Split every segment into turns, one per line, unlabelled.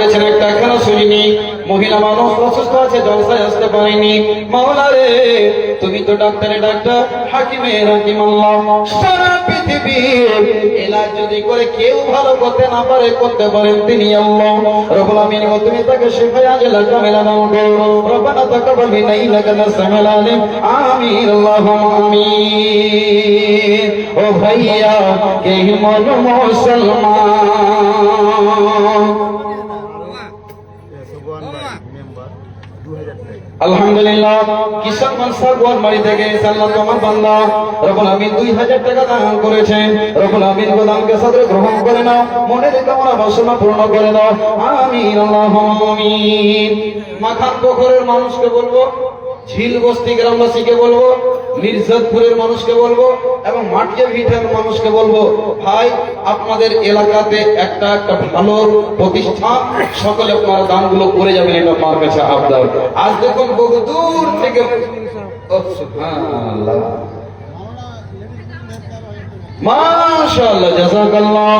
একটা এখনো শুনিনি। মহিলা মানুষ অসুস্থ আছে, জলসায় আসতে পারেনি। মাওলা রে, তুমি তো ডাক্তারে ডাক্তার, হাকিমের হাকিম আল্লাহ। সারা পৃথিবীর এলাজ যদি করে কেউ ভালো করতে না পারে, করতে পারেন তিনি আল্লাহ রব্বুল আমিন। তুমি তাকে শিফায়ে আজলা কামিলা দান করো। রব্বানা তাকাব্বাল মিন্না ইন্নাকা আনতাস সামিউল আলিম। আমিন আল্লাহুম্মা আমিন। ও ভাইয়া কে মন মুসলমান, আলহামদুলিল্লাহ। কিষান মানসা গোয়ালমারি থেকে আল্লাহ তোমার বান্দা রব্বুল আমিন 2000 টাকা দান করেছেন। রব্বুল আমিন গোদানকে সাদরে গ্রহণ করে নাও, মনের কামনা বাসনা পূর্ণ করে দাও। আমিন আল্লাহুম্মা আমিন। মাখান পুকুরের মানুষকে বলবো, ঝিল বস্তি গ্রামবাসীকে বলবো, মির্জাদপুরের মানুষকে বলবো এবং মাটিয়া ভিটার মানুষকে বলবো, ভাই আপনাদের এলাকাতে একটা ভালো প্রতিষ্ঠান, সকলে আপনারা দানগুলো করে যাবেন, এটা আমার কাছে আবদার। আজ দেখুন বহু দূর থেকে সুবহানাল্লাহ, মাশাআল্লাহ, জাযাকাল্লাহ।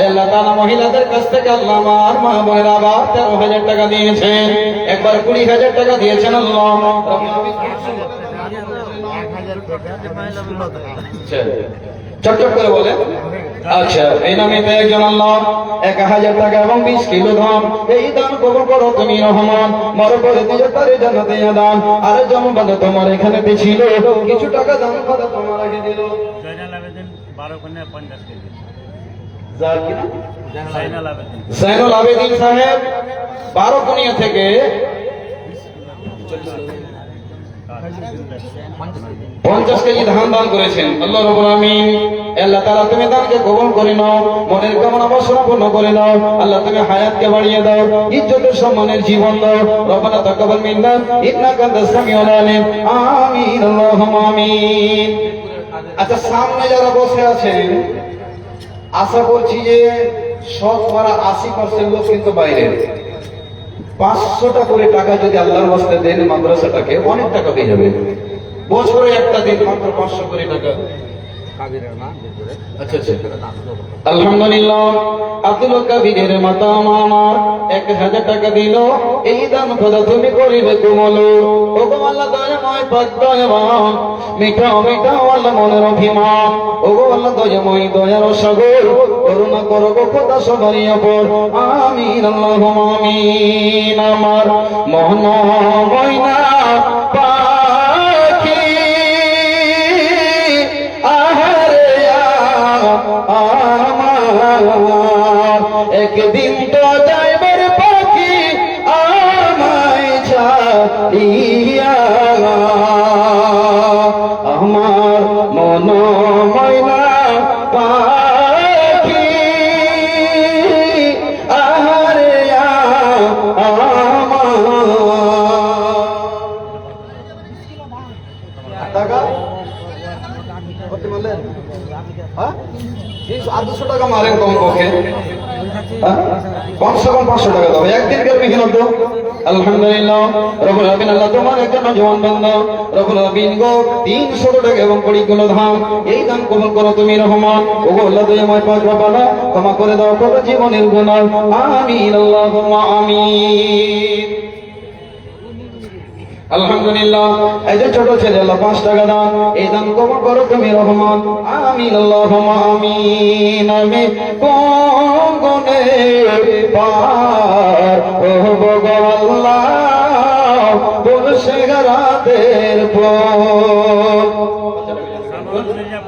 আল্লাহ তাআলা মহিলাদের কাছ থেকে আল্লাহ আমার মা বোনেরা আবার 13,000 টাকা দিয়েছেন, একবার 20,000 টাকা দিয়েছেন আল্লাহ। চটচট করে বলে, আচ্ছা, এই নামে একজন আল্লাহ 1000 টাকা এবং 20 কিলো ধান, এই দান কবুল করো তুমি রহমান। মরে পরে দিয়ে তারে জান্নাতে দান। আর যেমন বাদে তোমার এখানে ছিল কিছু টাকা দান করে তোমার আগে দিল। জাইনুল আবেদিন সাহেব 12 কোনিয়া থেকে 50 কেজি ধান দান করেছেন। আল্লাহ রাব্বুল আমিন, আল্লাহ তাআলা তুমি দানকে কবুল করে নাও, মনের কামনা বাসনা পূর্ণ করে নাও। আল্লাহ তুমি হায়াতকে বাড়িয়ে দাও, ইজ্জতের সম্মানের জীবন দাও। রব্বানা তাকাব্বাল মিন্না ইন্নাকা আনতাস সামিউল আলিম। আমিন আল্লাহুম্মা আমিন। আচ্ছা, সামনে যারা বসে আছেন, আশা করছি যে শতকরা 80% লোক কিন্তু বাইরে। 500টা করে টাকা যদি আল্লাহর ওয়াস্তে দেন মাদ্রাসাটাকে, অনেক টাকা পেয়ে যাবে। বছরে একটা দিন মাত্র 500 করে টাকা। আচ্ছা আচ্ছা, আলহামদুলিল্লাহ। আব্দুল কাবিরের মাতা আমার 1000 টাকা দিল। এই দান খোদা তুমি করিবে কোমল। ও গো আল্লাহ দয়াময় পাক দয়াবান, মিটাও মিটাও আল্লাহ মনের অভিমান। ও গো আল্লাহ দয়াময় দয়ার সাগর, করুণা করো গো খোদা সবারই উপর। আমিন আল্লাহুম্মা আমিন। আমার মন ময়না পাখি আহারে আমার, একদিন তো যাইবার পাখি আমায় ছাড়িয়া। আমার মন ময়না পাখি আহারে আটশো টাকা মারেন কম পক্ষে, কমসে কম 500 টাকা দাও। একদিনকার মেহনত দাও। আলহামদুলিল্লাহ। রব্বুল আমিন, আল্লাহ তোমার একটা নওজোয়ান বান্দা রব্বুল আমিন গো 300 টাকা এবং 20 কিলো ধান, এই দান কবুল করো তুমি রহমান। ও গো আল্লাহ দয়াময় পাক রব্বানা, ক্ষমা করে দাও কত জীবনের গুনাহ। আমিন আল্লাহুম্মা আমিন। আলহামদুলিল্লাহ। এই যে ছোট ছেলে আল্লাহ 5 টাকা দান, এই দান কবুল করো তুমি রহমান। আমিন আল্লাহুম্মা আমিন। আমি কোন গুনে পার হব গো আল্লাহ বলছে রাতের পর।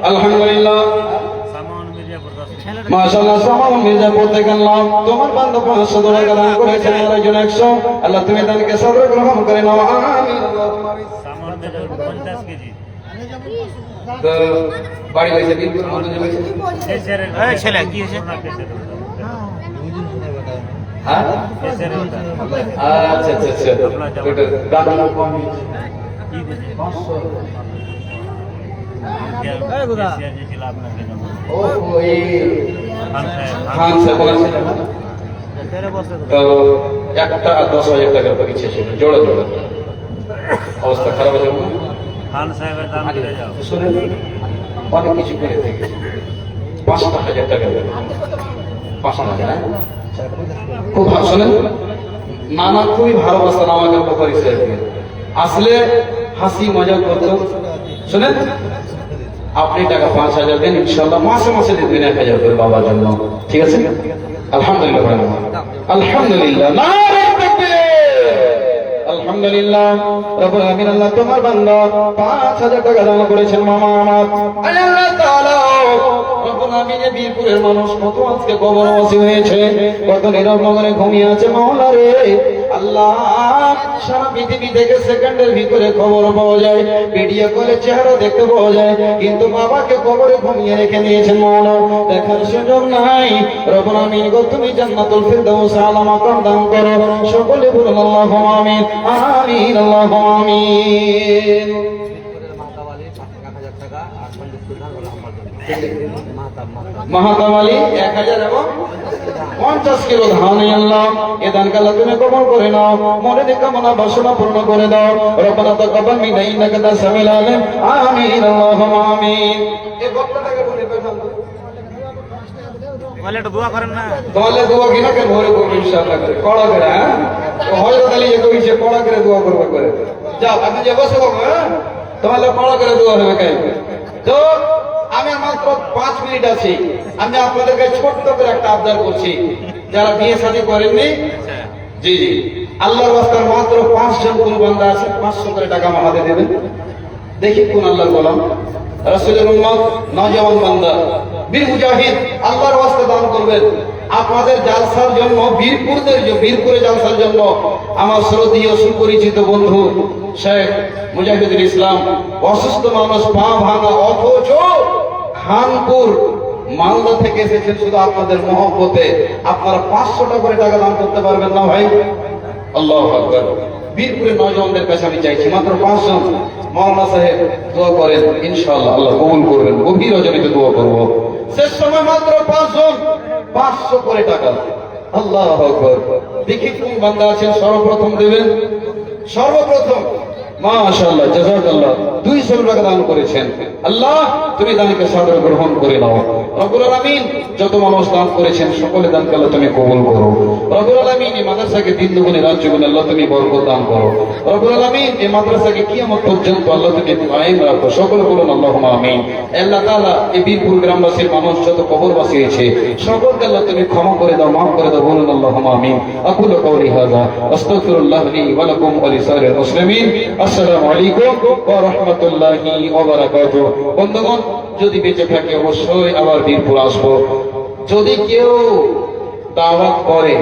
আলহামদুলিল্লাহ, মাশাআল্লাহ। সামান মির্জাপুর থেকে আল্লাহ তোমার বান্দা 500 টাকা দান করেছেন, আর একজন 100। আল্লাহ তুমি দানকে সবর গ্রহণ করে নাও। আমিন আল্লাহুম্মা আমিন। সামান মির্জাপুর 50 কেজি তো বাড়ি হইছে বিলকুল মতো যাবে। এই ছেলে কি হইছে? হ্যাঁ, আচ্ছা আচ্ছা আচ্ছা, ওটা দাদা কম কি দিছে 500। এই গোদা দিয়েছিল আপনাকে জন্য। ও ওই খান সাহেব বলেছিল তো একটা 10,000 টাকার তো ইচ্ছে ছিল, জোড়া জোড়া। অবস্থা খারাপ হয়ে যাবে। খান সাহেবের দাম দিয়ে যাও, শুনে অনেক কিছু করে থেকে 5,000 টাকা দেবে। 5,000 খুব শোনেন, নানা খুবই ভালোবাসতেন আমাকে বুখারী সাহেবকে, আসলে হাসি মজা করতো। শোনেন, আপনি টাকা 5,000 দেন, ইনশাআল্লাহ মাসে মাসে দিবেন 1,000 করে বাবার জন্য, ঠিক আছে? আলহামদুলিল্লাহ, আলহামদুলিল্লাহ, নারে তাকবীর, আলহামদুলিল্লাহ রাব্বুল আলামিন। আল্লাহ তোমার বান্দা 5,000 টাকা দান করেছেন মামা আমার। আল্লাহ তাআলা রব্বুল আলামিন, বীরপুরের মানুষ কত আজকে কবরবাসী হয়েছে, কত নীরব নগরে ঘুমিয়ে আছে মাওলা রে। আল্লাহ সারা পৃথিবী থেকে সেকেন্ডের ভিতরে খবর পাওয়া যায়, ভিডিও কলে চেহারা দেখতে পাওয়া যায়, কিন্তু বাবাকে কবরে ঘুমিয়ে রেখে দিয়েছেন মাওলা, দেখার সুযোগ নাই। রব্বুল আলামিন গো, তুমি জান্নাতুল ফিরদাউস আলা মাকাম দান করো, সকলে বলুন আল্লাহুম্মা আমিন, আমিন, আল্লাহুম্মা আমিন। মাহাতামালি 1,000 এবং 50 কিলো ধান, আল্লাহ এ দানকে আল্লাহ তুমি কবুল করে নাও, মনের কামনা বাসনা পূর্ণ করে দাও। রব্বানা তাকাব্বাল মিন্না ইন্নাকা আনতাস সামিউল আলিম, আমিন, আল্লাহুম্মা আমিন। এই বক্তাটাকে বলে পেছান বলে একটু দোয়া করেন না, তাহলে দোয়া কিনা কে ভরে করব ইনশাআল্লাহ করে কড়া করে। হ্যাঁ, তো হযরত আলী যে কইছে কড়া করে দোয়া করবে করে, যাও আপনি যে বসে বলবো, হ্যাঁ তাহলে কড়া করে দোয়া হবে কেন? তো আমি মাত্র 5 মিনিট আছি, আমি আপনাদেরকে ছোট্ট করে একটা আবদার করছি, যারা বিয়ে শাদী করেননি, জি জি আল্লাহর রাস্তায় মাত্র 5 জন কোন বান্দা আছে, 500 করে টাকা আমার হাতে দেবেন। দেখি কোন আল্লাহর গোলাম, রাসূলের উম্মত, নওজওয়ান বান্দা, বীর মুজাহিদ আল্লাহর রাস্তায় দান করবেন। আপনাদের জালসার জন্য, বীরপুরে জালসার জন্য আমার শ্রদ্ধেয় সুপরিচিত বন্ধু শেখ মুজাহিদুল ইসলাম, অসুস্থ মানুষ, পা ভাঙা, অথচ খানপুর মালদা থেকে এসেছেন শুধু আপনাদের মহব্বতে। আপনারা 500 টাকা করে টাকা দান করতে পারবেন না ভাই? আল্লাহু আকবার। বীরপুরের নওজওয়ানদের কাছে আমি চাইছি মাত্র 5 জন, মাওলানা সাহেব দোয়া করেন, ইনশাআল্লাহ আল্লাহ কবুল করবেন। গভীর রজনীতে দোয়া করব, শেষ সময় মাত্র 5 জন, 500 করে টাকা। আল্লাহু আকবার। দেখি কোন বান্দা আছেন সর্বপ্রথম দেবেন, সর্বপ্রথম। মাশাআল্লাহ, জাযাকাল্লাহ, 200 টাকা দান করেছেন। আল্লাহ তুমি দানকে সাদরে গ্রহণ করে নাও। রব্বুল আলামিন যত মানুষ দান করেছেন সকলে দানকে আল্লাহ তুমি কবুল করো। রব্বুল আলামিন এই মাদ্রাসাকে দিন দুগুণে রাত চৌগুণে আল্লাহ তুমি বরকত দান করো। রব্বুল আলামিন এই মাদ্রাসাকে কিয়ামত পর্যন্ত আল্লাহ তুমি কায়েম রাখো। সকলে বলুন আল্লাহুম্মা আমিন। আল্লাহ তাআলা এই বীরপুর গ্রামবাসীর মানুষ যত কবরবাসী হয়েছে সকলকে আল্লাহ তুমি ক্ষমা করে দাও, মাফ করে দাও, বলুন আল্লাহুম্মা আমিন। আকুলু কওলি হাযা আস্তাগফিরুল্লাহ লি ওয়া লাকুম ওয়া লিসাইরিল মুসলিমিন। আসসালামু আলাইকুম ওয়া রাহমাতুল্লাহি ওয়া বারাকাতুহু। বন্ধুগণ, যদি বেঁচে থাকি অবশ্যই আবার বীরপুর আসবো। যদি কেউ দাওয়াত করে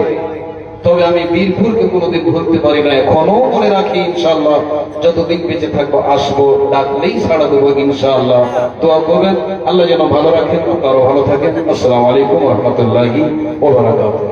তবে আমি বীরপুরকে কোনোদিন ভুলতে পারি না, এখনো মনে রাখি ইনশাআল্লাহ। যতদিন বেঁচে থাকবো আসবো, ডাকলেই সাড়া দেবো ইনশাআল্লাহ। দোয়া করবেন আল্লাহ যেন ভালো রাখেন, আপনারও ভালো থাকেন। আসসালামু আলাইকুম ওয়া রাহমাতুল্লাহি ওয়া বারাকাতুহু।